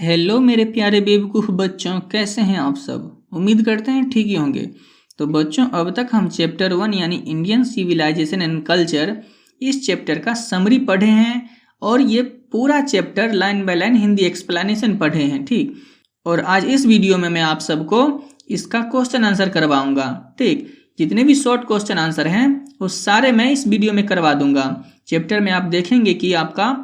Hello मेरे प्यारे बेवकूफ़ बच्चों, कैसे हैं आप सब। उम्मीद करते हैं ठीक ही होंगे। तो बच्चों, अब तक हम चैप्टर 1 यानी इंडियन सिविलाइजेशन एंड कल्चर, इस चैप्टर का समरी पढ़े हैं और ये पूरा chapter line by line Hindi explanation पढ़े हैं। ठीक, और आज इस वीडियो में मैं आप सबको इसका क्वेश्चन आंसर करवाऊंगा। ठीक, जितने भी शॉर्ट क्वेश्चन आंसर हैं वो सारे मैं इस वीडियो में करवा दूंगा। चैप्टर में आप देखेंगे कि आपका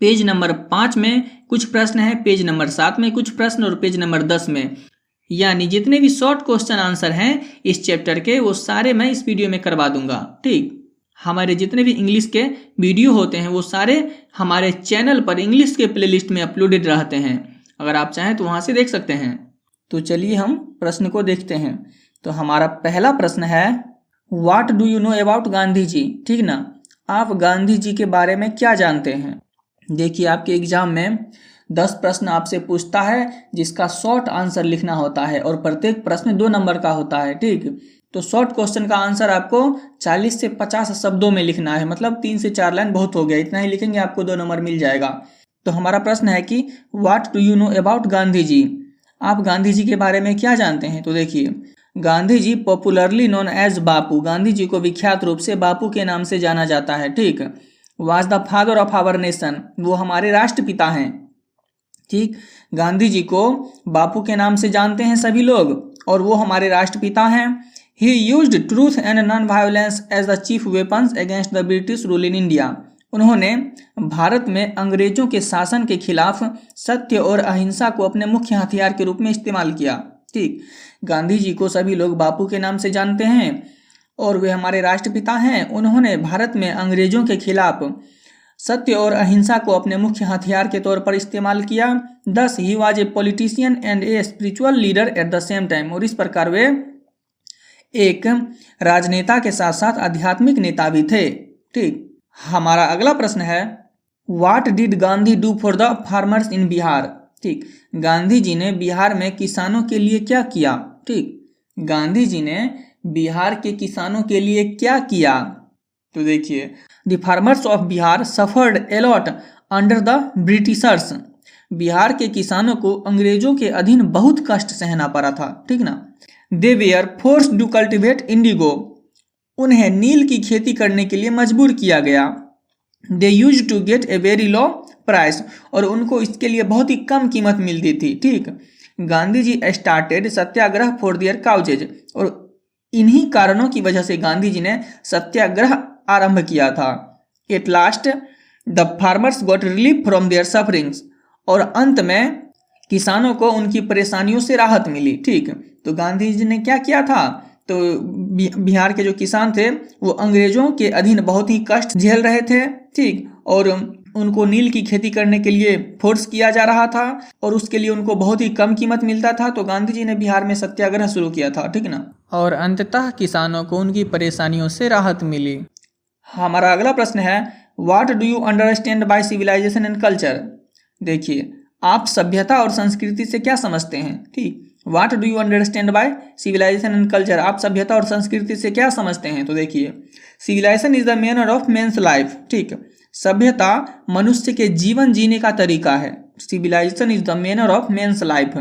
पेज नंबर 5 में कुछ प्रश्न है, पेज नंबर 7 में कुछ प्रश्न और पेज नंबर 10 में, यानी जितने भी शॉर्ट क्वेश्चन आंसर हैं इस चैप्टर के वो सारे मैं इस वीडियो में करवा दूंगा। ठीक, हमारे जितने भी इंग्लिश के वीडियो होते हैं वो सारे हमारे चैनल पर इंग्लिश के प्लेलिस्ट में अपलोडेड रहते हैं, अगर आप चाहें तो वहाँ से देख सकते हैं। तो चलिए हम प्रश्न को देखते हैं। तो हमारा पहला प्रश्न है, what do you know about Gandhi ji. ठीक ना, आप गांधी जी के बारे में क्या जानते हैं। देखिए, आपके एग्जाम में 10 प्रश्न आपसे पूछता है जिसका शॉर्ट आंसर लिखना होता है और प्रत्येक प्रश्न 2 नंबर का होता है। ठीक, तो शॉर्ट क्वेश्चन का आंसर आपको 40 से 50 शब्दों में लिखना है, मतलब 3 से 4 लाइन बहुत हो गया, इतना ही लिखेंगे आपको 2 नंबर मिल जाएगा। तो हमारा प्रश्न है कि what do you know about Gandhi ji, आप गांधी जी के बारे में क्या जानते हैं। तो देखिए, Gandhi ji popularly known as बापू, गांधी जी को विख्यात रूप से बापू के नाम से जाना जाता है। ठीक, was the father of our nation, वो हमारे राष्ट्रपिता हैं। ठीक, गांधी जी को बापू के नाम से जानते हैं सभी लोग और वो हमारे राष्ट्रपिता हैं। He used truth and non violence as the chief weapons against the British rule in India, उन्होंने भारत में अंग्रेजों के शासन के खिलाफ सत्य और अहिंसा को अपने मुख्य हथियार के रूप में इस्तेमाल किया। ठीक, गांधी जी को सभी लोग बापू के नाम से जानते हैं और वे हमारे राष्ट्रपिता हैं। उन्होंने भारत में अंग्रेजों के खिलाफ सत्य और अहिंसा को अपने मुख्य हथियार के तौर पर इस्तेमाल किया। दस he was a politician and a spiritual leader at the same time, और इस प्रकार वे एक राजनेता के साथ साथ आध्यात्मिक नेता भी थे। ठीक, हमारा अगला प्रश्न है, what did Gandhi do for the farmers in Bihar. ठीक, गांधी जी ने बिहार में किसानों के लिए क्या किया। ठीक, गांधी जी ने बिहार के किसानों के लिए क्या किया। तो देखिए, the farmers of Bihar suffered a lot under the Britishers, Bihar के किसानों को अंग्रेजों के अधीन बहुत कष्ट सहना पड़ा था। ठीक ना, they were forced to cultivate indigo, उन्हें नील की खेती करने के लिए मजबूर किया गया। They use to get a very low price, और उनको इसके लिए बहुत ही कम कीमत मिलती थी। ठीक, Gandhi ji started satyagraha for their causes, और इन्हीं कारणों की वजह से गांधी जी ने सत्याग्रह आरंभ किया था। At last the farmers got relief from their sufferings, और अंत में किसानों को उनकी परेशानियों से राहत मिली। ठीक, तो गांधी जी ने क्या किया था, तो बिहार के जो किसान थे वो अंग्रेजों के अधीन बहुत ही कष्ट झेल रहे थे। ठीक, और उनको नील की खेती करने के लिए फोर्स किया जा रहा था और उसके लिए उनको बहुत ही कम कीमत मिलता था, तो गांधी जी ने बिहार में सत्याग्रह शुरू किया था। ठीक ना, और अंततः किसानों को उनकी परेशानियों से राहत मिली। हमारा अगला प्रश्न है, what do you understand by civilisation and culture. देखिए, आप सभ्यता और संस्कृति से क्या समझते हैं। ठीक, what do you understand by civilisation and culture, आप सभ्यता और संस्कृति से क्या समझते हैं। तो देखिए, civilisation is the manner of men's life. ठीक, सभ्यता मनुष्य के जीवन जीने का तरीका है। Civilisation is the manner of men's life,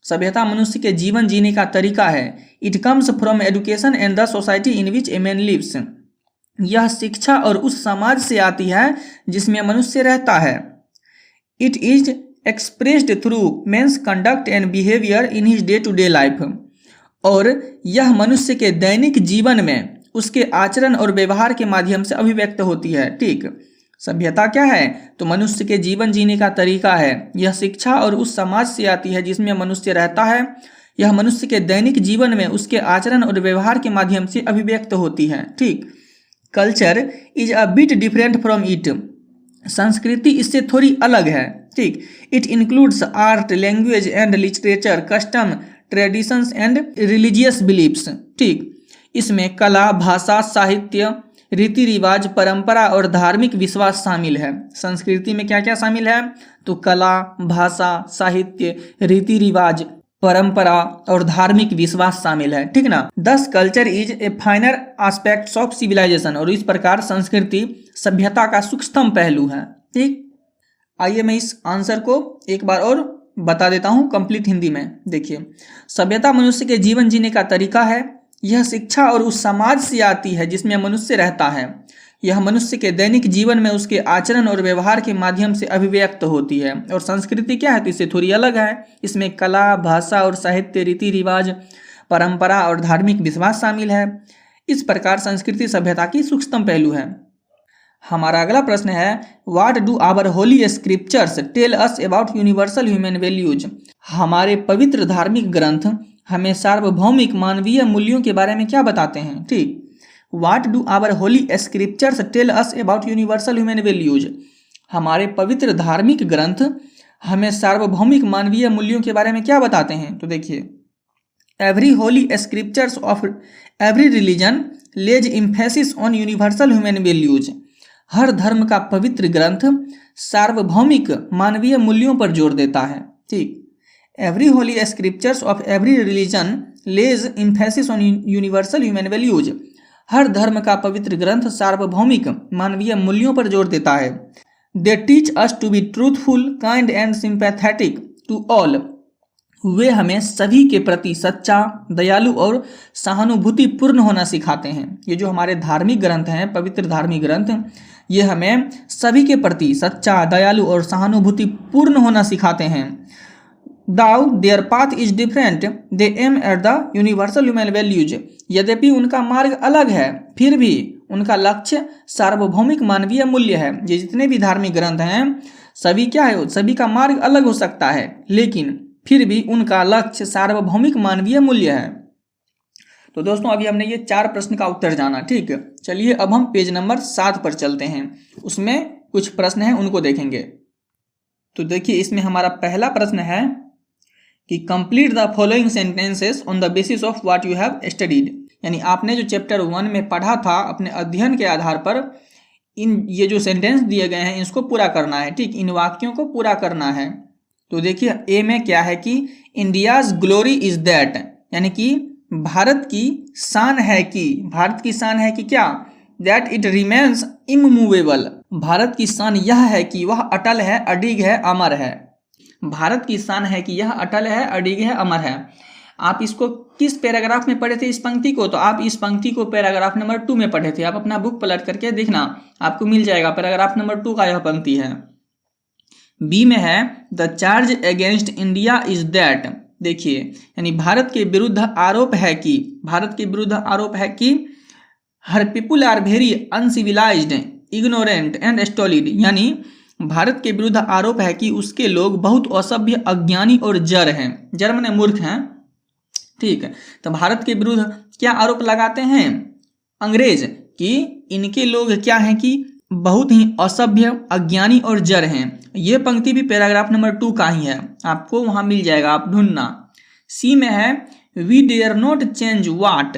सभ्यता मनुष्य के जीवन जीने का तरीका है। It comes from education and the society in which a man lives, यह शिक्षा और उस समाज से आती है जिसमें मनुष्य रहता है। It is expressed through men's conduct and behaviour in his day to day life, और यह मनुष्य के दैनिक जीवन में उसके आचरण और व्यवहार के माध्यम से अभिव्यक्त होती है। ठीक, सभ्यता क्या है, तो मनुष्य के जीवन जीने का तरीका है। यह शिक्षा और उस समाज से आती है जिसमें मनुष्य रहता है। यह मनुष्य के दैनिक जीवन में उसके आचरण और व्यवहार के माध्यम से अभिव्यक्त होती है। ठीक, culture is a bit different from it, संस्कृति इससे थोड़ी अलग है। ठीक, it includes art, language and literature, custom, traditions and religious beliefs. ठीक, इसमें कला, भाषा, साहित्य, रीति रिवाज, परंपरा और धार्मिक विश्वास शामिल है। संस्कृति में क्या क्या शामिल है, तो कला, भाषा, साहित्य, रीति रिवाज, परंपरा और धार्मिक विश्वास शामिल है। ठीक ना, thus culture is a finer aspects of civilisation, और इस प्रकार संस्कृति सभ्यता का सूक्ष्म पहलू है। ठीक, आइए मैं इस आंसर को एक बार और बता देता हूँ कंप्लीट हिंदी में। देखिए, सभ्यता मनुष्य के जीवन जीने का तरीका है। यह शिक्षा और उस समाज से आती है जिसमें मनुष्य रहता है। यह मनुष्य के दैनिक जीवन में उसके आचरण और व्यवहार के माध्यम से अभिव्यक्त होती है। और संस्कृति क्या है, तो इससे थोड़ी अलग है। इसमें कला, भाषा और साहित्य, रीति रिवाज, परंपरा और धार्मिक विश्वास शामिल है। इस प्रकार संस्कृति सभ्यता की सूक्ष्म पहलू है। हमारा अगला प्रश्न है, what do our holy scriptures tell us about universal human values. हमारे पवित्र धार्मिक ग्रंथ हमें सार्वभौमिक मानवीय मूल्यों के बारे में क्या बताते हैं। ठीक, what do our holy scriptures tell us about universal human values. हमारे पवित्र धार्मिक ग्रंथ हमें सार्वभौमिक मानवीय मूल्यों के बारे में क्या बताते हैं। तो देखिए, every holy scriptures of every religion lays emphasis on universal human values. हर धर्म का पवित्र ग्रंथ सार्वभौमिक मानवीय मूल्यों पर जोर देता है। ठीक, every holy scriptures of every religion lays emphasis on universal human values. हर धर्म का पवित्र ग्रंथ सार्वभौमिक मानवीय मूल्यों पर जोर देता है। They teach us to be truthful, kind and sympathetic to all. वे हमें सभी के प्रति सच्चा, दयालु और सहानुभूतिपूर्ण होना सिखाते हैं। ये जो हमारे धार्मिक ग्रंथ हैं, पवित्र धार्मिक ग्रंथ, ये हमें सभी के प्रति सच्चा, दयालु और सहानुभूतिपूर्ण होना सिखाते हैं। Though their path is different, they aim at the universal human values. यद्यपि उनका मार्ग अलग है, फिर भी उनका लक्ष्य सार्वभौमिक मानवीय मूल्य है। ये जितने भी धार्मिक ग्रंथ हैं, सभी क्या है, सभी का मार्ग अलग हो सकता है, लेकिन फिर भी उनका लक्ष्य सार्वभौमिक मानवीय मूल्य है। तो दोस्तों, अभी हमने ये 4 प्रश्न का उत्तर जाना। ठीक, चलिए अब हम पेज नंबर 7 पर चलते हैं। उसमें कुछ प्रश्न हैं, उनको देखेंगे। तो देखिए, इसमें हमारा पहला प्रश्न है कि complete the following sentences on the basis of what you have studied. यानी आपने जो चैप्टर 1 में पढ़ा था, अपने अध्ययन के आधार पर ये जो सेंटेंस दिए गए हैं, इसको पूरा करना है। ठीक, इन वाक्यों को पूरा करना है। तो देखिए, ए में क्या है कि इंडियाज ग्लोरी इज दैट, यानी कि भारत की शान है कि क्या, that it remains immovable. Bharat की शान यह है कि वह अटल है, अडिग है, अमर है। भारत की शान है कि यह अटल है, अडिग है, अमर है। आप इसको किस पैराग्राफ में पढ़े थे इस पंक्ति को? तो आप इस पंक्ति को पैराग्राफ नंबर 2 में पढ़े थे। आप अपना बुक पलट करके देखना, आपको मिल जाएगा। पैराग्राफ नंबर 2 का यह पंक्ति है। बी में है the charge against India is that. देखिए, यानी भारत के विरुद्ध आरोप है कि her people are very uncivilised, ignorant and stolid. यानी भारत के विरुद्ध आरोप है कि उसके लोग बहुत असभ्य, अज्ञानी और जड़ हैं। जड़ माने मूर्ख हैं। ठीक है, तो भारत के विरुद्ध क्या आरोप लगाते हैं अंग्रेज, कि इनके लोग क्या हैं कि बहुत ही असभ्य, अज्ञानी और जड़ हैं। ये पंक्ति भी पैराग्राफ नंबर 2 का ही है, आपको वहां मिल जाएगा, आप ढूंढना। सी में है we dare not change what.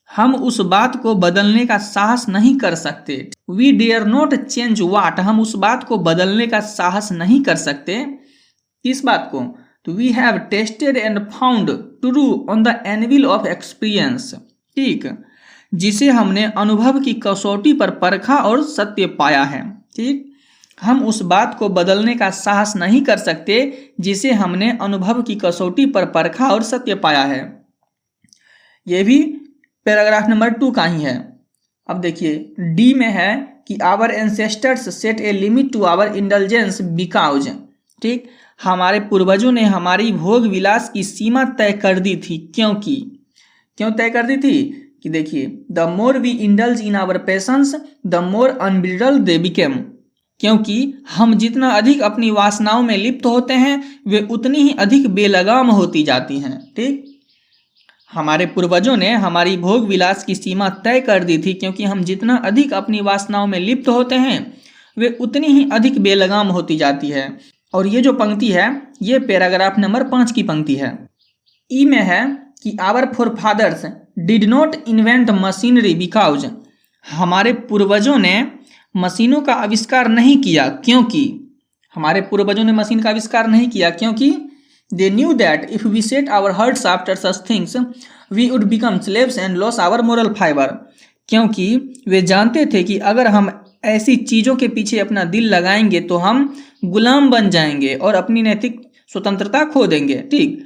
हम उस बात को बदलने का साहस नहीं कर सकते। We dare not change what, हम उस बात को बदलने का साहस नहीं कर सकते। किस बात को? तो we have tested and found true on the anvil of experience. ठीक, जिसे हमने अनुभव की कसौटी पर परखा और सत्य पाया है। ठीक, हम उस बात को बदलने का साहस नहीं कर सकते जिसे हमने अनुभव की कसौटी पर परखा और सत्य पाया है। यह भी पैराग्राफ नंबर 2 का ही है। अब देखिए, डी में है कि our ancestors set a limit to our indulgence because. ठीक, हमारे पूर्वजों ने हमारी भोग विलास की सीमा तय कर दी थी, क्यों तय कर दी थी? कि देखिए, the more we indulge in our passions the more unbridled they became. क्योंकि हम जितना अधिक अपनी वासनाओं में लिप्त होते हैं, वे उतनी ही अधिक बेलगाम होती जाती हैं। ठीक, हमारे पूर्वजों ने हमारी भोग विलास की सीमा तय कर दी थी, क्योंकि हम जितना अधिक अपनी वासनाओं में लिप्त होते हैं, वे उतनी ही अधिक बेलगाम होती जाती है। और ये जो पंक्ति है, ये पैराग्राफ नंबर 5 की पंक्ति है। ई में है कि our forefathers did not invent machinery because. हमारे पूर्वजों ने मशीनों का आविष्कार नहीं किया, क्योंकि they knew that if we set our hearts after such things we would become slaves and loss our moral fibre. क्योंकि वे जानते थे कि अगर हम ऐसी चीज़ों के पीछे अपना दिल लगाएंगे तो हम गुलाम बन जाएंगे और अपनी नैतिक स्वतंत्रता खो देंगे। ठीक,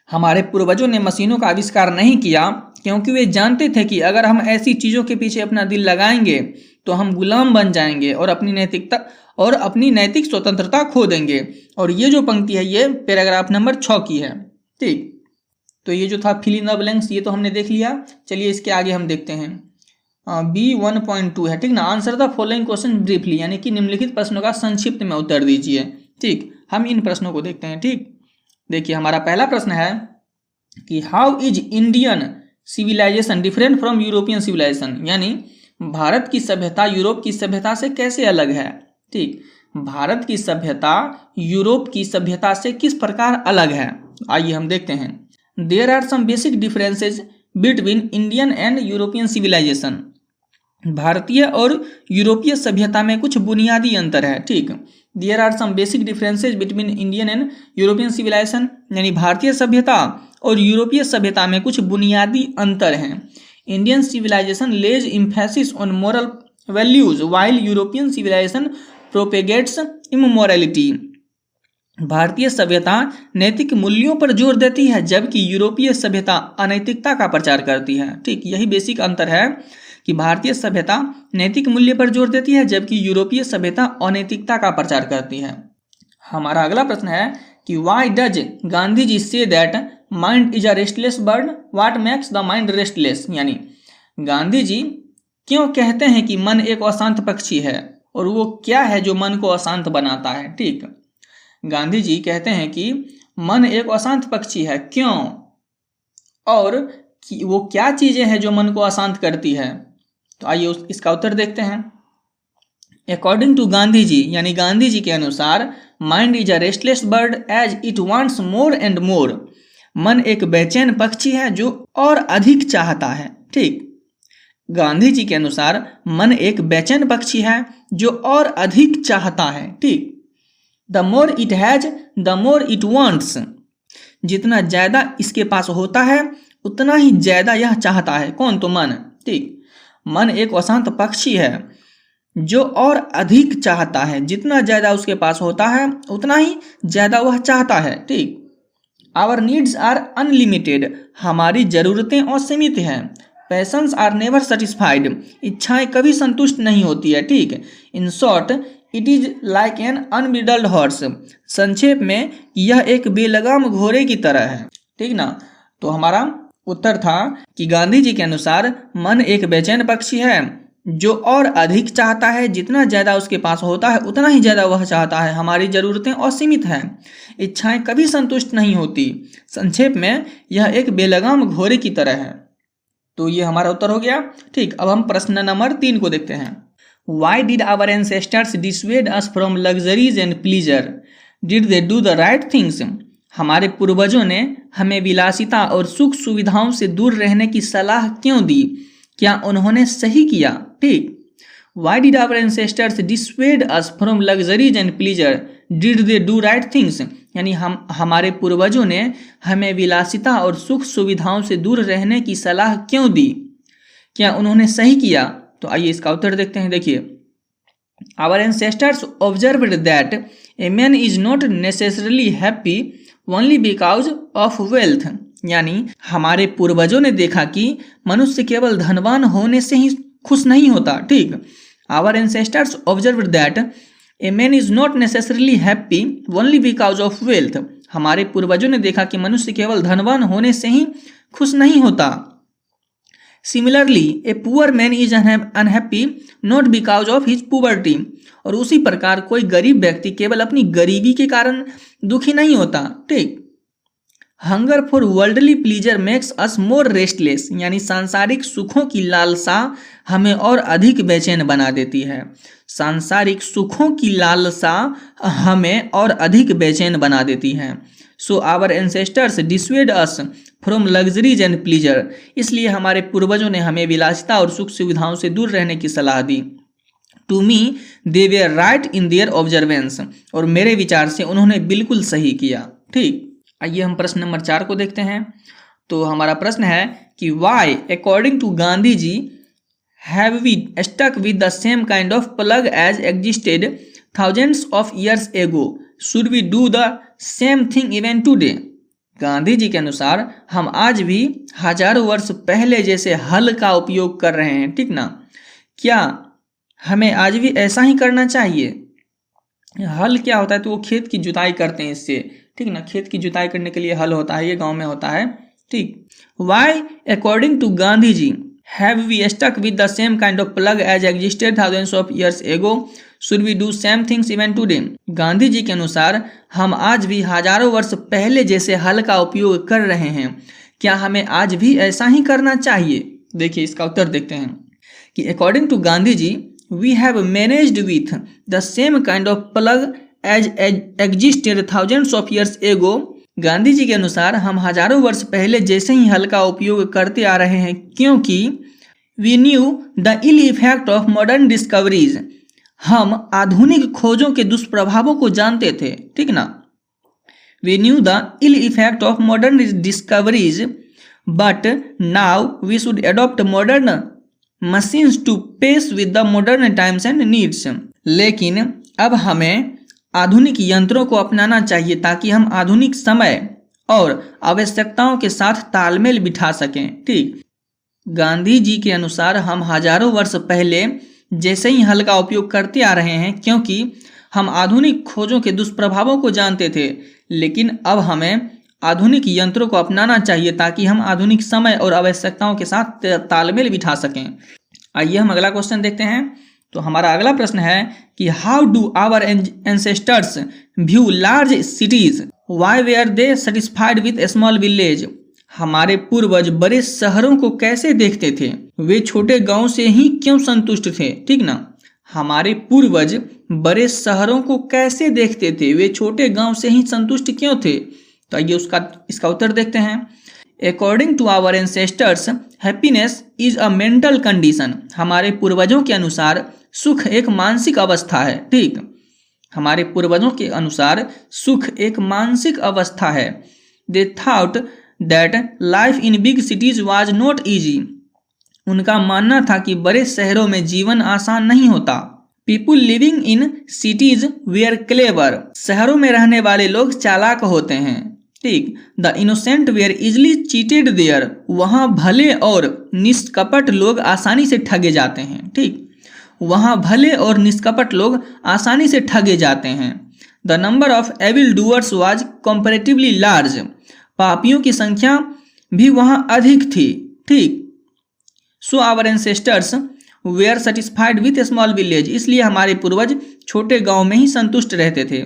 हमारे पूर्वजों ने मशीनों का आविष्कार नहीं किया क्योंकि वे जानते थे कि अगर हम ऐसी चीजों के पीछे अपना दिल लगाएंगे तो हम गुलाम बन जाएंगे और अपनी नैतिक स्वतंत्रता खो देंगे। और ये जो पंक्ति है ये पैराग्राफ नंबर 6 की है। ठीक, तो ये जो था फिल इन द ब्लैंक्स ये तो हमने देख लिया। चलिए इसके आगे हम देखते हैं। B1.2 है। ठीक ना, answer the following question briefly, यानी कि निम्नलिखित प्रश्नों का संक्षिप्त में उत्तर दीजिए। ठीक, हम इन प्रश्नों को देखते हैं। ठीक, देखिए हमारा पहला प्रश्न है कि how is Indian civilisation different from European civilisation, यानी भारत की सभ्यता यूरोप की सभ्यता से कैसे अलग है। ठीक, भारत की सभ्यता यूरोप की सभ्यता से किस प्रकार अलग है, आइए हम देखते हैं। There are some basic differences between Indian and European civilisation, भारतीय और यूरोपीय सभ्यता में कुछ बुनियादी अंतर है। ठीक, there are some basic differences between Indian and European civilisation, यानी भारतीय सभ्यता और यूरोपीय सभ्यता में कुछ बुनियादी अंतर हैं। Indian civilisation lays emphasis on moral values while European civilisation propagates immorality, भारतीय सभ्यता नैतिक मूल्यों पर जोर देती है जबकि यूरोपीय सभ्यता अनैतिकता का प्रचार करती है। ठीक, यही बेसिक अंतर है कि भारतीय सभ्यता नैतिक मूल्य पर जोर देती है जबकि यूरोपीय सभ्यता अनैतिकता का प्रचार करती है। हमारा अगला प्रश्न है कि why does Gandhi ji say that mind is a restless bird, what makes the mind restless, यानी गांधी जी क्यों कहते हैं कि मन एक अशांत पक्षी है और वो क्या है जो मन को अशांत बनाता है। ठीक, गांधी जी कहते हैं कि मन एक अशांत पक्षी है, क्यों और वो क्या चीजें हैं जो मन को अशांत करती है। तो आइए इसका उत्तर देखते हैं। अकॉर्डिंग टू गांधी जी, यानी गांधी जी के अनुसार mind is a restless bird as it wants more and more, मन एक बेचैन पक्षी है जो और अधिक चाहता है। ठीक, गांधी जी के अनुसार मन एक बेचैन पक्षी है जो और अधिक चाहता है। ठीक, the more it has the more it wants, जितना ज्यादा इसके पास होता है उतना ही ज्यादा यह चाहता है। कौन? तो मन। ठीक, मन एक अशांत पक्षी है जो और अधिक चाहता है, जितना ज्यादा उसके पास होता है उतना ही ज्यादा वह चाहता है। ठीक, आवर नीड्स आर अनलिमिटेड, हमारी जरूरतें असीमित हैं। पैशंस आर नेवर सेटिस्फाइड, इच्छाएं कभी संतुष्ट नहीं होती है। ठीक, in short it is like an unbridled horse, संक्षेप में यह एक बेलगाम घोड़े की तरह है। ठीक ना, तो हमारा उत्तर था कि गांधी जी के अनुसार मन एक बेचैन पक्षी है जो और अधिक चाहता है, जितना ज्यादा उसके पास होता है उतना ही ज्यादा वह चाहता है। हमारी जरूरतें असीमित हैं, इच्छाएं कभी संतुष्ट नहीं होती। संक्षेप में यह एक बेलगाम घोड़े की तरह है। तो ये हमारा उत्तर हो गया। ठीक, अब हम प्रश्न नंबर 3 को देखते हैं। Why did our ancestors dissuade us from luxuries and pleasure? Did they do the right things? हमारे पूर्वजों ने हमें विलासिता और सुख सुविधाओं से दूर रहने की सलाह क्यों दी? क्या उन्होंने सही किया? ठीक, Why did our ancestors dissuade us from luxuries and pleasure? Did they do right things? यानी हमारे पूर्वजों ने हमें विलासिता और सुख सुविधाओं से दूर रहने की सलाह क्यों दी? क्या उन्होंने सही किया? तो आइए इसका उत्तर देखते हैं। देखिए, our ancestors observed that a man is not necessarily happy only because of wealth, यानी हमारे पूर्वजों ने देखा कि मनुष्य केवल धनवान होने से ही खुश नहीं होता। ठीक, our ancestors observed that a man is not necessarily happy only because of wealth, हमारे पूर्वजों ने देखा कि मनुष्य केवल धनवान होने से ही खुश नहीं होता। Similarly a poor man is unhappy not because of his poverty, और उसी प्रकार कोई गरीब व्यक्ति केवल अपनी गरीबी के कारण दुखी नहीं होता। ठीक, hunger for worldly pleaser makes us more restless, यानी सांसारिक सुखों की लालसा हमें और अधिक बेचैन बना देती है। सांसारिक सुखों की लालसा हमें और अधिक बेचैन बना देती है। So our ancestors dissuaded us from luxuries and pleasure, इसलिए हमारे पूर्वजों ने हमें विलासिता और सुख सुविधाओं से दूर रहने की सलाह दी। To me they were right in their observance, और मेरे विचार से उन्होंने बिल्कुल सही किया। ठीक, आइए हम प्रश्न नंबर 4 को देखते हैं। तो हमारा प्रश्न है कि why according to Gandhi ji have we stuck with the same kind of plough as existed thousands of years ago, should we do the same thing even today? Gandhi ji के अनुसार हम आज भी हजारों वर्ष पहले जैसे हल का उपयोग कर रहे हैं, ठीक ना? क्या हमें आज भी ऐसा ही करना चाहिए? हल क्या होता है? तो वो खेत की जुताई करते हैं इससे, ठीक ना? खेत की जुताई करने के लिए हल होता है, ये गांव में होता है, ठीक। Why, according to Gandhi ji, have we stuck with the same kind of plug as existed thousands of years ago? Should we do same things even today? Gandhi ji के अनुसार हम आज भी हजारों वर्ष पहले जैसे हल का उपयोग कर रहे हैं, क्या हमें आज भी ऐसा ही करना चाहिए? देखिए इसका उत्तर देखते हैं कि according to Gandhi ji, we have managed with the same kind of plug as existed thousands of years ago. Gandhi ji के अनुसार हम हजारों वर्ष पहले जैसे ही हल का उपयोग करते आ रहे हैं, क्योंकि we knew the ill effect of modern discoveries. हम आधुनिक खोजों के दुष्प्रभावों को जानते थे, ठीक ना? We knew the ill effect of modern discoveries, but now we should adopt modern machines to pace with the modern times and needs. लेकिन अब हमें आधुनिक यंत्रों को अपनाना चाहिए ताकि हम आधुनिक समय और आवश्यकताओं के साथ तालमेल बिठा सकें, ठीक। गांधी जी के अनुसार हम हजारों वर्ष पहले जैसे ही हल का उपयोग करते आ रहे हैं, क्योंकि हम आधुनिक खोजों के दुष्प्रभावों को जानते थे, लेकिन अब हमें आधुनिक यंत्रों को अपनाना चाहिए ताकि हम आधुनिक समय और आवश्यकताओं के साथ तालमेल बिठा सकें। आइए हम अगला क्वेश्चन देखते हैं। तो हमारा अगला प्रश्न है कि how do our ancestors view large cities, why were they satisfied with small village? हमारे पूर्वज बड़े शहरों को कैसे देखते थे? वे छोटे गांव से ही क्यों संतुष्ट थे, ठीक ना? हमारे पूर्वज बड़े शहरों को कैसे देखते थे? वे छोटे गांव से ही संतुष्ट क्यों थे? तो आइए इसका उत्तर देखते हैं। According to our ancestors, happiness is a mental condition. हमारे पूर्वजों के अनुसार सुख एक मानसिक अवस्था है, ठीक। हमारे पूर्वजों के अनुसार सुख एक मानसिक अवस्था है। They thought that life in big cities was not easy. उनका मानना था कि बड़े शहरों में जीवन आसान नहीं होता। People living in cities were clever. शहरों में रहने वाले लोग चालाक होते हैं, ठीक। The innocent were easily cheated there. वहाँ भले और निष्कपट लोग आसानी से ठगे जाते हैं, ठीक। वहाँ भले और निष्कपट लोग आसानी से ठगे जाते हैं। The number of evil doers was comparatively large. पापियों की संख्या भी वहाँ अधिक थी, ठीक। So our ancestors were satisfied with small village. इसलिए हमारे पूर्वज छोटे गांव में ही संतुष्ट रहते थे।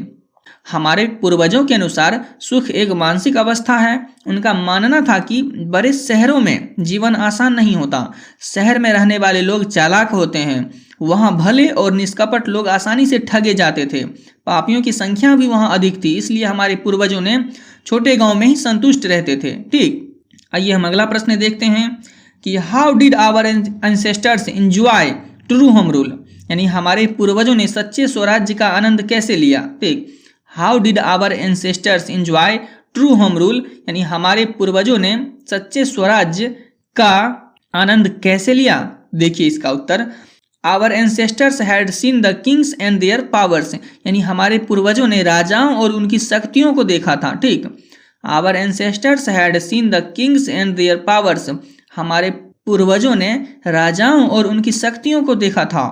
हमारे पूर्वजों के अनुसार सुख एक मानसिक अवस्था है। उनका मानना था कि बड़े शहरों में जीवन आसान नहीं होता। शहर में रहने वाले लोग चालाक होते हैं। वहाँ भले और निष्कपट लोग आसानी से ठगे जाते थे। पापियों की संख्या भी वहाँ अधिक थी। इसलिए हमारे पूर्वजों ने छोटे गांव में ही संतुष्ट रहते थे, ठीक। आइए हम अगला प्रश्न देखते हैं कि how did our ancestors enjoy true home rule. यानी हमारे पूर्वजों ने सच्चे स्वराज्य का आनंद कैसे लिया, ठीक। How did our ancestors enjoy true home rule, यानी हमारे पूर्वजों ने सच्चे स्वराज्य का आनंद कैसे लिया? देखिए इसका उत्तर, our ancestors had seen the kings and their powers. यानी हमारे पूर्वजों ने राजाओं और उनकी शक्तियों को देखा था, ठीक। Our ancestors had seen the kings and their powers. हमारे पूर्वजों ने राजाओं और उनकी शक्तियों को देखा था।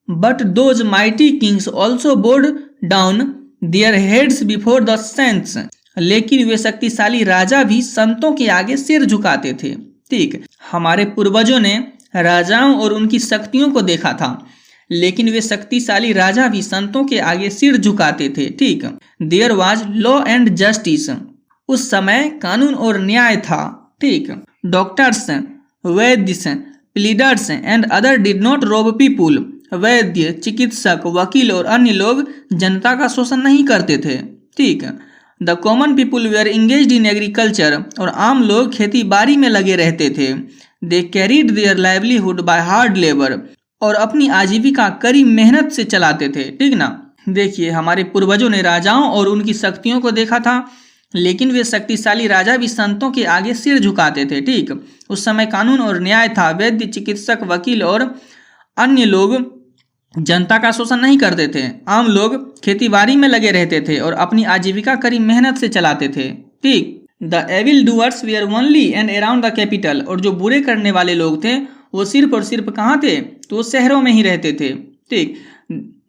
But those mighty Kings also board down their heads before the saints. लेकिन वे शक्तिशाली राजा भी संतों के आगे सिर झुकाते थे, ठीक। हमारे पूर्वजों ने राजाओं और उनकी शक्तियों को देखा था, लेकिन वे शक्तिशाली राजा भी संतों के आगे सिर झुकाते थे, ठीक। There was law and justice. उस समय कानून और न्याय था, ठीक। Doctors, vaidyas, pleaders and other did not rob people. वैद्य, चिकित्सक, वकील और अन्य लोग जनता का शोषण नहीं करते थे, ठीक। The common people were engaged in agriculture. और आम लोग खेती बाड़ी में लगे रहते थे। They carried their livelihood by hard labour. और अपनी आजीविका कड़ी मेहनत से चलाते थे, ठीक ना। देखिए हमारे पूर्वजों ने राजाओं और उनकी शक्तियों को देखा था, लेकिन वे शक्तिशाली राजा भी संतों के आगे सिर झुकाते थे, ठीक। उस समय कानून और न्याय था। वैद्य, चिकित्सक, वकील और अन्य लोग जनता का शोषण नहीं करते थे। आम लोग खेतीबाड़ी में लगे रहते थे और अपनी आजीविका कड़ी मेहनत से चलाते थे। ठीक। The evil doers were only and around the capital, और जो बुरे करने वाले लोग थे वो सिर्फ और सिर्फ कहाँ थे, तो वो शहरों में ही रहते थे। ठीक।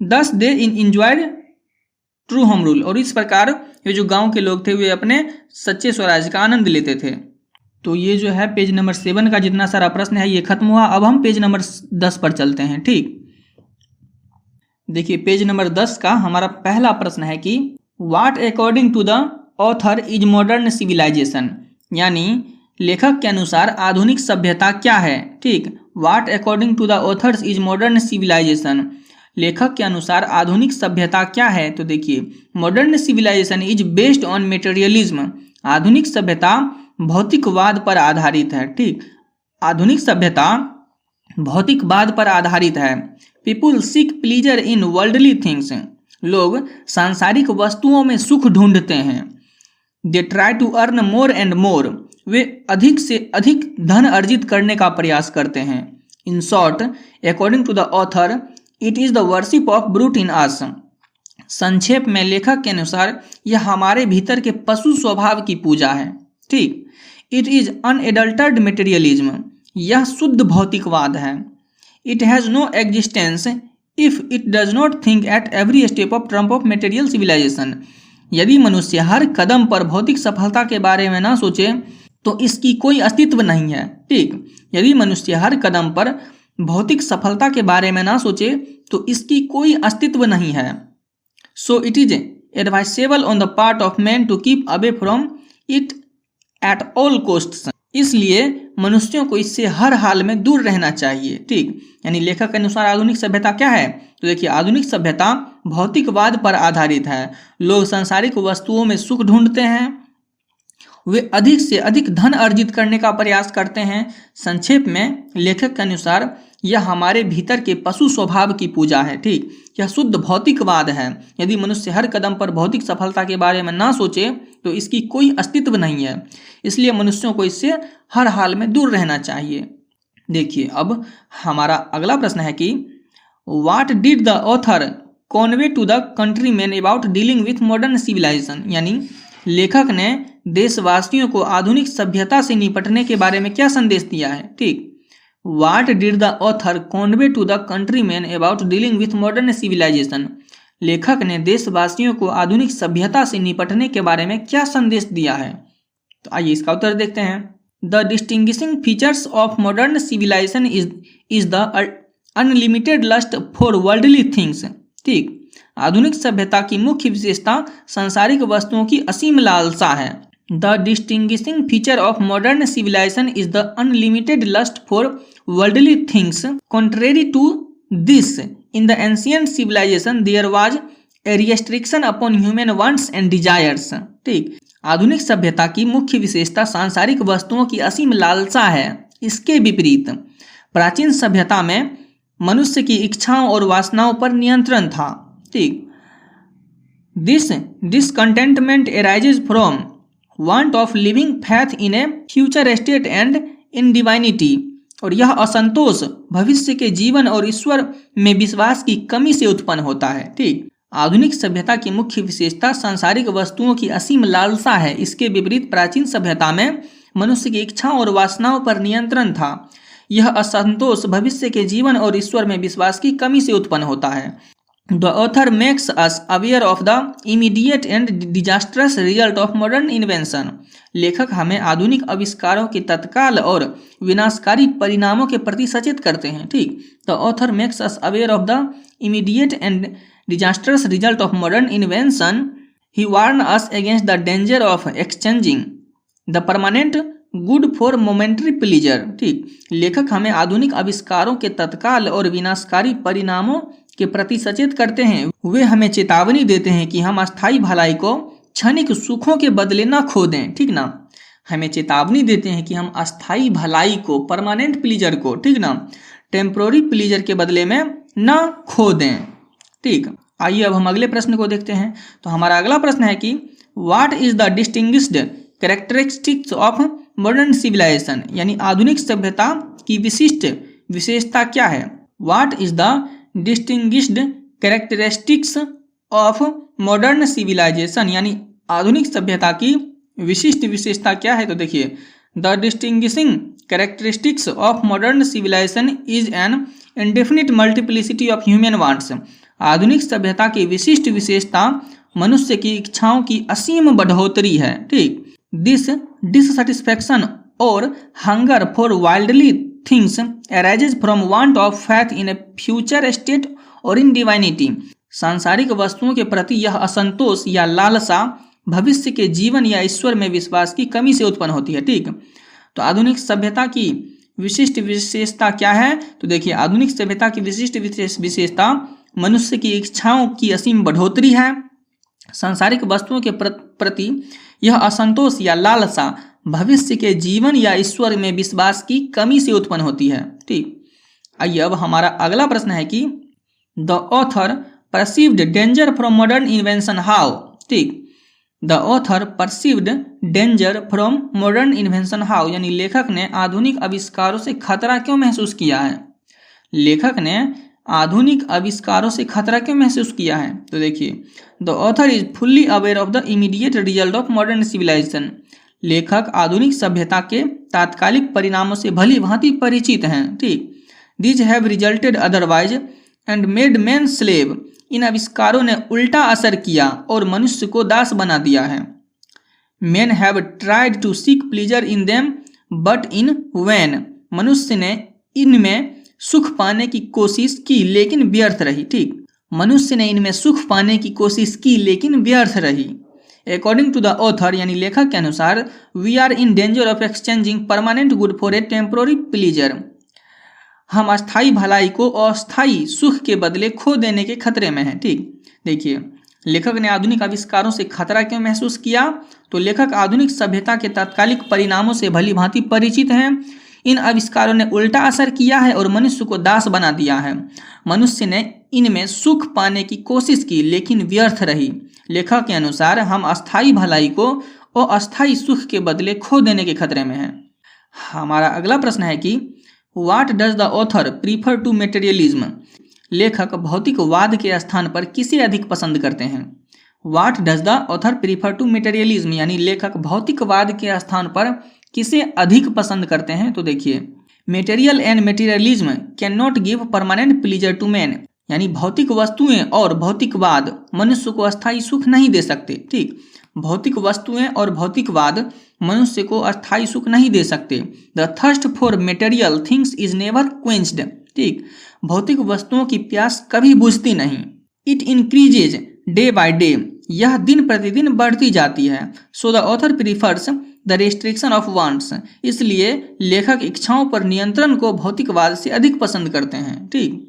दस दे इंजॉयड ट्रू होम रूल, और इस प्रकार ये जो गांव के लोग थे वे अपने सच्चे स्वराज्य का आनंद लेते थे। तो ये जो है पेज नंबर 7 का जितना सारा प्रश्न है ये खत्म हुआ। अब हम पेज नंबर 10 पर चलते हैं। ठीक। देखिए पेज नंबर 10 का हमारा पहला प्रश्न है कि what according to the author is modern civilization, यानी लेखक के अनुसार आधुनिक सभ्यता क्या है। ठीक। What according to the authors is modern civilization, लेखक के अनुसार आधुनिक सभ्यता क्या है। तो देखिए modern civilization is based on materialism, आधुनिक सभ्यता भौतिकवाद पर आधारित है। ठीक। आधुनिक सभ्यता भौतिकवाद पर आधारित है। People seek pleasure in worldly things, लोग सांसारिक वस्तुओं में सुख ढूंढते हैं। They try to earn more and more, वे अधिक से अधिक धन अर्जित करने का प्रयास करते हैं। In short according to the author it is the worship of brute in us, संक्षेप में लेखक के अनुसार यह हमारे भीतर के पशु स्वभाव की पूजा है। ठीक। इट इज अनएडल्टर्ड मेटेरियलिज्म, यह शुद्ध भौतिकवाद है। It has no existence if it does not think at every step of triumph of material civilization, यदि मनुष्य हर कदम पर भौतिक सफलता के बारे में ना सोचे तो इसकी कोई अस्तित्व नहीं है। ठीक। यदि मनुष्य हर कदम पर भौतिक सफलता के बारे में ना सोचे तो इसकी कोई अस्तित्व नहीं है। So it is advisable on the part of man to keep away from it at all costs, इसलिए मनुष्यों को इससे हर हाल में दूर रहना चाहिए। ठीक। यानी लेखक के अनुसार आधुनिक सभ्यता क्या है, तो देखिए आधुनिक सभ्यता भौतिकवाद पर आधारित है। लोग सांसारिक वस्तुओं में सुख ढूंढते हैं, वे अधिक से अधिक धन अर्जित करने का प्रयास करते हैं। संक्षेप में लेखक के अनुसार यह हमारे भीतर के पशु स्वभाव की पूजा है। ठीक। यह शुद्ध भौतिकवाद है। यदि मनुष्य हर कदम पर भौतिक सफलता के बारे में ना सोचे तो इसकी कोई अस्तित्व नहीं है, इसलिए मनुष्यों को इससे हर हाल में दूर रहना चाहिए। देखिए अब हमारा अगला प्रश्न है कि what did the author convey to the country man about dealing with modern civilization, यानी लेखक ने देशवासियों को आधुनिक सभ्यता से निपटने के बारे में क्या संदेश दिया है। ठीक। What did the author convey to the country man about dealing with modern civilization, लेखक ने देशवासियों को आधुनिक सभ्यता से निपटने के बारे में क्या संदेश दिया है। तो आइए इसका उत्तर देखते हैं। The distinguishing features of modern civilization is the unlimited lust for worldly things. ठीक। आधुनिक सभ्यता की मुख्य विशेषता सांसारिक वस्तुओं की असीम लालसा है। The distinguishing feature of modern civilization is the unlimited lust for worldly things. Contrary to this in the ancient civilization there was a restriction upon human wants and desires. ठीक। आधुनिक सभ्यता की मुख्य विशेषता सांसारिक वस्तुओं की असीम लालसा है। इसके विपरीत प्राचीन सभ्यता में मनुष्य की इच्छाओं और वासनाओं पर नियंत्रण था। ठीक। This discontentment arises from want of living faith in A future state and in divinity, और यह असंतोष भविष्य के जीवन और ईश्वर में विश्वास की कमी से उत्पन्न होता है। ठीक। आधुनिक सभ्यता की मुख्य विशेषता सांसारिक वस्तुओं की असीम लालसा है। इसके विपरीत प्राचीन सभ्यता में मनुष्य की इच्छाओं और वासनाओं पर नियंत्रण था। यह असंतोष भविष्य के जीवन और ईश्वर में विश्वास की कमी से उत्पन्न होता है। The author makes us aware of the immediate and disastrous result of modern invention, लेखक हमें आधुनिक आविष्कारों के तत्काल और विनाशकारी परिणामों के प्रति सचेत करते हैं। ठीक। The author makes us aware of the immediate and disastrous result of modern invention. He warned us against the danger of exchanging the permanent good for momentary pleasure. ठीक। लेखक हमें आधुनिक आविष्कारों के तत्काल और विनाशकारी परिणामों के प्रति सचेत करते हैं। वे हमें चेतावनी देते हैं कि हम अस्थायी भलाई को क्षणिक सुखों के बदले न खो दें। ठीक ना, हमें चेतावनी देते हैं कि हम अस्थायी भलाई को, परमानेंट प्लीजर को, ठीक ना, टेम्पोररी प्लीजर के बदले में न खो दें। ठीक। आइए अब हम अगले प्रश्न को देखते हैं। तो हमारा अगला प्रश्न है कि what is the distinguished characteristics of modern civilization, यानी आधुनिक सभ्यता की विशिष्ट विशेषता क्या है। What is the distinguished characteristics of modern civilization, यानी आधुनिक सभ्यता की विशिष्ट विशेषता क्या है? तो देखिए, the distinguishing characteristics of modern civilization is an indefinite multiplicity of human wants. आधुनिक सभ्यता की विशिष्ट विशेषता मनुष्य की इच्छाओं की असीम बढ़ोतरी है। ठीक, दिस डिससैटिस्फैक्शन और hunger for wildly things arises from want of faith in A future state और इन डिवाइनिटी। सांसारिक वस्तुओं के प्रति यह असंतोष या लालसा भविष्य के जीवन या ईश्वर में विश्वास की कमी से उत्पन्न होती है। ठीक, तो आधुनिक सभ्यता की विशिष्ट विशेषता क्या है? तो देखिए, आधुनिक सभ्यता की विशिष्ट विशेषता मनुष्य की इच्छाओं की असीम बढ़ोतरी है। सांसारिक वस्तुओं के प्रति यह असंतोष या लालसा भविष्य के जीवन या ईश्वर में विश्वास की कमी से उत्पन्न होती है। ठीक, आइए अब हमारा अगला प्रश्न है कि the author perceived danger from modern invention how. ठीक, the author perceived danger from modern invention how, यानी लेखक ने आधुनिक आविष्कारों से खतरा क्यों महसूस किया है? लेखक ने आधुनिक आविष्कारों से खतरा क्यों महसूस किया है? तो देखिए, the author is fully aware of the immediate result of modern civilization. लेखक आधुनिक सभ्यता के तात्कालिक परिणामों से भली भांति परिचित हैं। ठीक, these have resulted otherwise and made man slave. इन आविष्कारों ने उल्टा असर किया और मनुष्य को दास बना दिया है। Man have tried to seek pleasure in them but in vain. मनुष्य ने इनमें सुख पाने की कोशिश की लेकिन व्यर्थ रही। ठीक, मनुष्य ने इनमें सुख पाने की कोशिश की लेकिन व्यर्थ रही। अकॉर्डिंग टू द ऑथर, यानी लेखक के अनुसार, we are in danger of exchanging permanent good for a temporary pleasure. हम अस्थायी भलाई को अस्थायी सुख के बदले खो देने के खतरे में हैं। ठीक, देखिए, लेखक ने आधुनिक आविष्कारों से खतरा क्यों महसूस किया? तो लेखक आधुनिक सभ्यता के तात्कालिक परिणामों से भली भांति परिचित हैं। इन आविष्कारों ने उल्टा असर किया है और मनुष्य को दास बना दिया है। मनुष्य ने इनमें सुख पाने की कोशिश की लेकिन व्यर्थ रही। लेखक के अनुसार हम अस्थायी भलाई को और अस्थायी सुख के बदले खो देने के खतरे में हैं। हमारा अगला प्रश्न है कि what does the author prefer to materialism. लेखक भौतिकवाद के स्थान पर किसे अधिक पसंद करते हैं? What does the author prefer to materialism, यानी लेखक भौतिकवाद के स्थान पर किसे अधिक पसंद करते हैं? तो देखिए, material and materialism can not give permanent pleasure to man, यानी भौतिक वस्तुएं और भौतिकवाद मनुष्य को अस्थायी सुख नहीं दे सकते। ठीक, भौतिक वस्तुएं और भौतिकवाद मनुष्य को अस्थायी सुख नहीं दे सकते। The thirst for material things is never quenched. ठीक, भौतिक वस्तुओं की प्यास कभी बुझती नहीं। It increases day by day, यह दिन प्रतिदिन बढ़ती जाती है। So the author prefers the restriction of wants, इसलिए लेखक इच्छाओं पर नियंत्रण को भौतिकवाद से अधिक पसंद करते हैं। ठीक,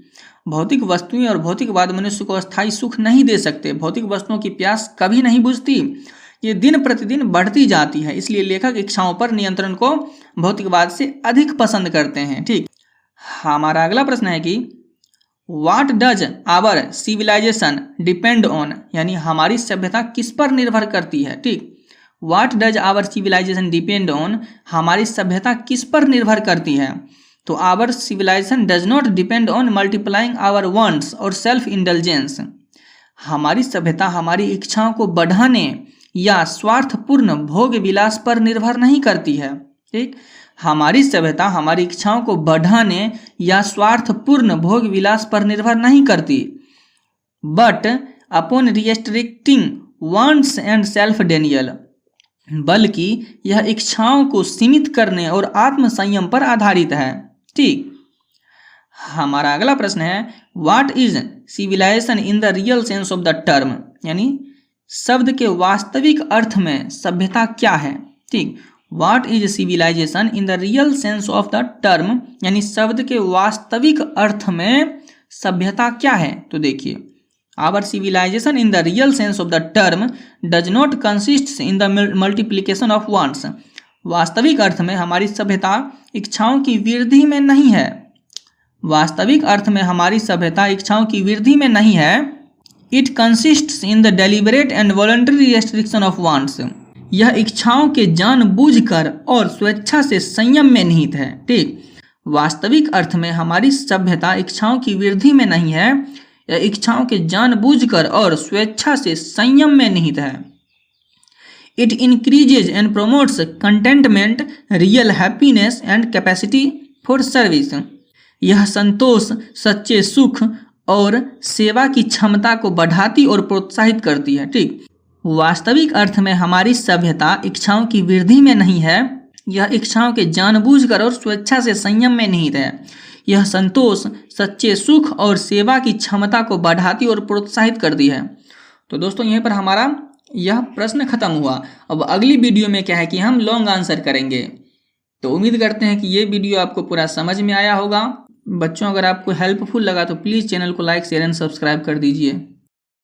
भौतिक वस्तुएं और भौतिकवाद मनुष्य को अस्थायी सुख नहीं दे सकते। भौतिक वस्तुओं की प्यास कभी नहीं बुझती, ये दिन प्रतिदिन बढ़ती जाती है, इसलिए लेखक इच्छाओं पर नियंत्रण को भौतिकवाद से अधिक पसंद करते हैं। ठीक, हमारा अगला प्रश्न है कि what does our civilization depend on, यानी हमारी सभ्यता किस पर निर्भर करती है? ठीक, what does our civilization depend on, हमारी सभ्यता किस पर निर्भर करती है? तो our civilization does not depend on multiplying our wants और सेल्फ इंडल्जेंस। हमारी सभ्यता हमारी इच्छाओं को बढ़ाने या स्वार्थपूर्ण भोग विलास पर निर्भर नहीं करती है। ठीक, हमारी सभ्यता हमारी इच्छाओं को बढ़ाने या स्वार्थपूर्ण भोग विलास पर निर्भर नहीं करती, but upon restricting wants and self Daniel, बल्कि यह इच्छाओं को सीमित करने और आत्म संयम पर आधारित है। ठीक, हमारा अगला प्रश्न है what is civilization in the real sense of the term, यानी शब्द के वास्तविक अर्थ में सभ्यता क्या है? ठीक, what is civilization in the real sense of the term, यानी शब्द के वास्तविक अर्थ में सभ्यता क्या है? तो देखिए, our civilization in the real sense of the term does not consist in the multiplication of wants. वास्तविक अर्थ में हमारी सभ्यता इच्छाओं की वृद्धि में नहीं है। वास्तविक अर्थ में हमारी सभ्यता इच्छाओं की वृद्धि में नहीं है। It consists in the deliberate and voluntary restriction of wants. यह इच्छाओं के जानबूझकर और स्वेच्छा से संयम में निहित है। ठीक, वास्तविक अर्थ में हमारी सभ्यता इच्छाओं की वृद्धि में नहीं है, यह इच्छाओं के जानबूझकर और स्वेच्छा से संयम में निहित है। It increases and promotes contentment, real happiness and capacity for service. यह संतोष, सच्चे सुख और सेवा की क्षमता को बढ़ाती और प्रोत्साहित करती है। ठीक, वास्तविक अर्थ में हमारी सभ्यता इच्छाओं की वृद्धि में नहीं है, यह इच्छाओं के जानबूझकर और स्वेच्छा से संयम में निहित है। यह संतोष, सच्चे सुख और सेवा की क्षमता को बढ़ाती और प्रोत्साहित करती है। तो दोस्तों यहीं पर हमारा यह प्रश्न खत्म हुआ। अब अगली वीडियो में क्या है कि हम लॉन्ग आंसर करेंगे। तो उम्मीद करते हैं कि ये वीडियो आपको पूरा समझ में आया होगा। बच्चों अगर आपको हेल्पफुल लगा तो प्लीज़ चैनल को लाइक, शेयर एंड सब्सक्राइब कर दीजिए।